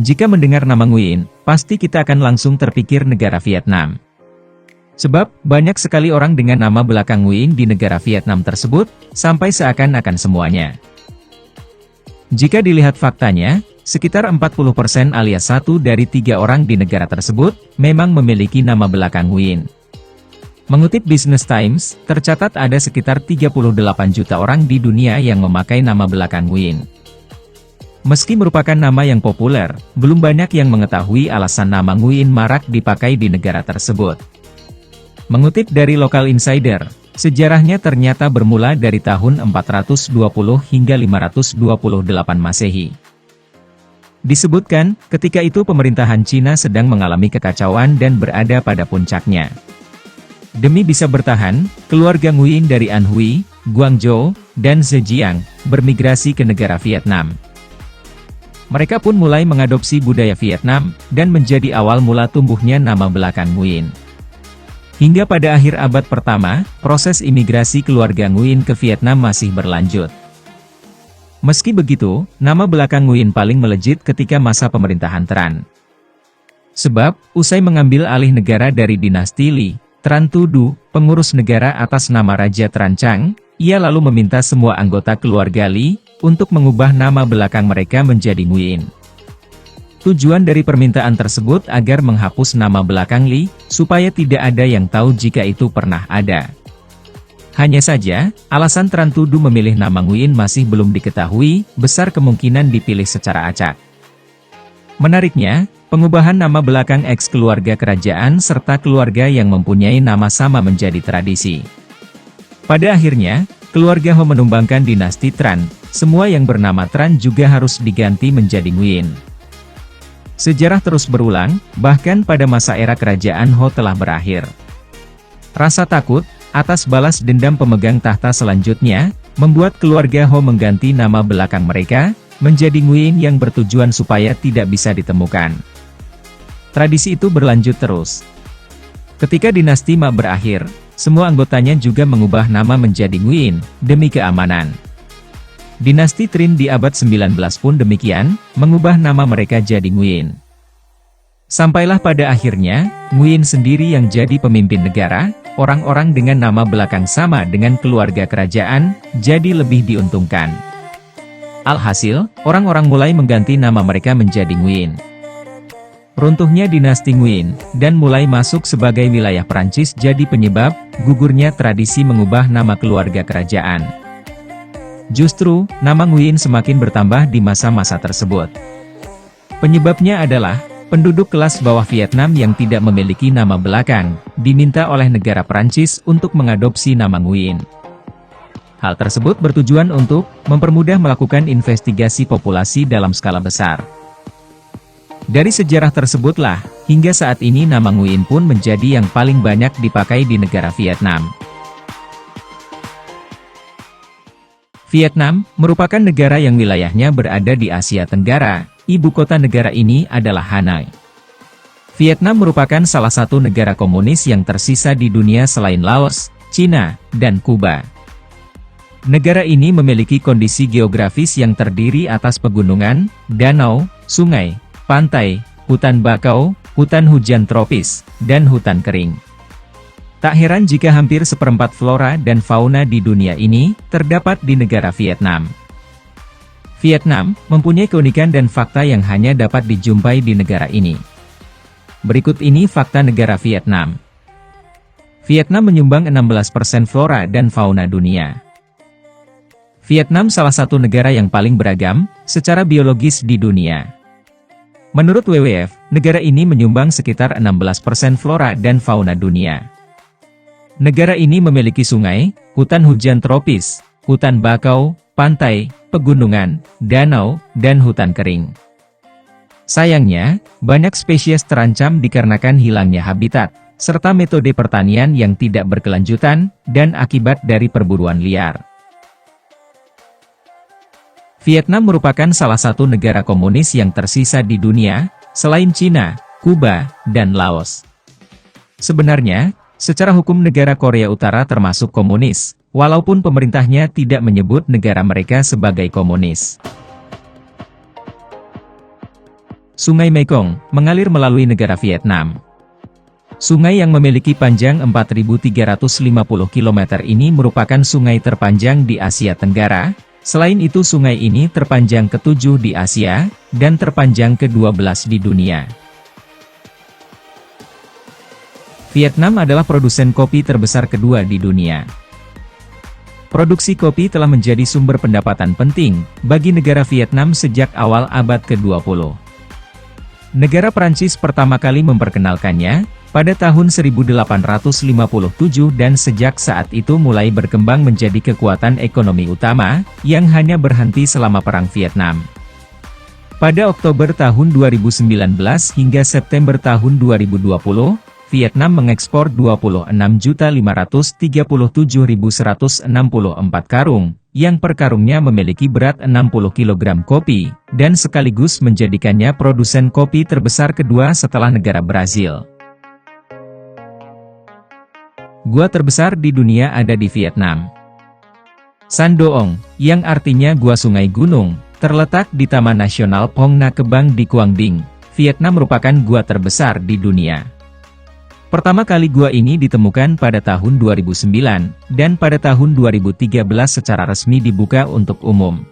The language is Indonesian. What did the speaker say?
Jika mendengar nama Nguyen, pasti kita akan langsung terpikir negara Vietnam. Sebab, banyak sekali orang dengan nama belakang Nguyen di negara Vietnam tersebut, sampai seakan-akan semuanya. Jika dilihat faktanya, sekitar 40% alias 1 dari 3 orang di negara tersebut, memang memiliki nama belakang Nguyen. Mengutip Business Times, tercatat ada sekitar 38 juta orang di dunia yang memakai nama belakang Nguyen. Meski merupakan nama yang populer, belum banyak yang mengetahui alasan nama Nguyen marak dipakai di negara tersebut. Mengutip dari Local Insider, sejarahnya ternyata bermula dari tahun 420 hingga 528 Masehi. Disebutkan, ketika itu pemerintahan Cina sedang mengalami kekacauan dan berada pada puncaknya. Demi bisa bertahan, keluarga Nguyen dari Anhui, Guangzhou, dan Zhejiang, bermigrasi ke negara Vietnam. Mereka pun mulai mengadopsi budaya Vietnam, dan menjadi awal mula tumbuhnya nama belakang Nguyen. Hingga pada akhir abad pertama, proses imigrasi keluarga Nguyen ke Vietnam masih berlanjut. Meski begitu, nama belakang Nguyen paling melejit ketika masa pemerintahan Tran. Sebab, usai mengambil alih negara dari dinasti Li, Tran Tu Du, pengurus negara atas nama Raja Tran Chang, ia lalu meminta semua anggota keluarga Li, untuk mengubah nama belakang mereka menjadi Nguyen. Tujuan dari permintaan tersebut agar menghapus nama belakang Li, supaya tidak ada yang tahu jika itu pernah ada. Hanya saja, alasan Tran Tu Du memilih nama Nguyen masih belum diketahui, besar kemungkinan dipilih secara acak. Menariknya, pengubahan nama belakang ex-keluarga kerajaan serta keluarga yang mempunyai nama sama menjadi tradisi. Pada akhirnya, keluarga Ho menumbangkan dinasti Tran, semua yang bernama Tran juga harus diganti menjadi Nguyen. Sejarah terus berulang, bahkan pada masa era kerajaan Ho telah berakhir. Rasa takut, atas balas dendam pemegang tahta selanjutnya, membuat keluarga Ho mengganti nama belakang mereka, menjadi Nguyen yang bertujuan supaya tidak bisa ditemukan. Tradisi itu berlanjut terus. Ketika dinasti Ma berakhir, semua anggotanya juga mengubah nama menjadi Nguyen, demi keamanan. Dinasti Trin di abad 19 pun demikian, mengubah nama mereka jadi Nguyen. Sampailah pada akhirnya, Nguyen sendiri yang jadi pemimpin negara, orang-orang dengan nama belakang sama dengan keluarga kerajaan, jadi lebih diuntungkan. Alhasil, orang-orang mulai mengganti nama mereka menjadi Nguyen. Runtuhnya dinasti Nguyen, dan mulai masuk sebagai wilayah Perancis jadi penyebab, gugurnya tradisi mengubah nama keluarga kerajaan. Justru, nama Nguyen semakin bertambah di masa-masa tersebut. Penyebabnya adalah, penduduk kelas bawah Vietnam yang tidak memiliki nama belakang, diminta oleh negara Perancis untuk mengadopsi nama Nguyen. Hal tersebut bertujuan untuk mempermudah melakukan investigasi populasi dalam skala besar. Dari sejarah tersebutlah, hingga saat ini nama Nguyen pun menjadi yang paling banyak dipakai di negara Vietnam. Vietnam, merupakan negara yang wilayahnya berada di Asia Tenggara, ibu kota negara ini adalah Hanoi. Vietnam merupakan salah satu negara komunis yang tersisa di dunia selain Laos, Cina, dan Kuba. Negara ini memiliki kondisi geografis yang terdiri atas pegunungan, danau, sungai, pantai, hutan bakau, hutan hujan tropis, dan hutan kering. Tak heran jika hampir seperempat flora dan fauna di dunia ini, terdapat di negara Vietnam. Vietnam, mempunyai keunikan dan fakta yang hanya dapat dijumpai di negara ini. Berikut ini fakta negara Vietnam. Vietnam menyumbang 16% flora dan fauna dunia. Vietnam salah satu negara yang paling beragam, secara biologis di dunia. Menurut WWF, negara ini menyumbang sekitar 16% flora dan fauna dunia. Negara ini memiliki sungai, hutan hujan tropis, hutan bakau, pantai, pegunungan, danau, dan hutan kering. Sayangnya, banyak spesies terancam dikarenakan hilangnya habitat, serta metode pertanian yang tidak berkelanjutan, dan akibat dari perburuan liar. Vietnam merupakan salah satu negara komunis yang tersisa di dunia, selain Cina, Kuba, dan Laos. Sebenarnya, secara hukum negara Korea Utara termasuk komunis, walaupun pemerintahnya tidak menyebut negara mereka sebagai komunis. Sungai Mekong, mengalir melalui negara Vietnam. Sungai yang memiliki panjang 4.350 km ini merupakan sungai terpanjang di Asia Tenggara. Selain itu sungai ini terpanjang ke-7 di Asia, dan terpanjang ke-12 di dunia. Vietnam adalah produsen kopi terbesar kedua di dunia. Produksi kopi telah menjadi sumber pendapatan penting bagi negara Vietnam sejak awal abad ke-20. Negara Prancis pertama kali memperkenalkannya pada tahun 1857 dan sejak saat itu mulai berkembang menjadi kekuatan ekonomi utama, yang hanya berhenti selama Perang Vietnam. Pada Oktober tahun 2019 hingga September tahun 2020, Vietnam mengekspor 26.537.164 karung, yang per karungnya memiliki berat 60 kg kopi, dan sekaligus menjadikannya produsen kopi terbesar kedua setelah negara Brazil. Gua terbesar di dunia ada di Vietnam. San Doong, yang artinya Gua Sungai Gunung, terletak di Taman Nasional Phong Nha Kebang di Quang Binh, Vietnam merupakan gua terbesar di dunia. Pertama kali gua ini ditemukan pada tahun 2009, dan pada tahun 2013 secara resmi dibuka untuk umum.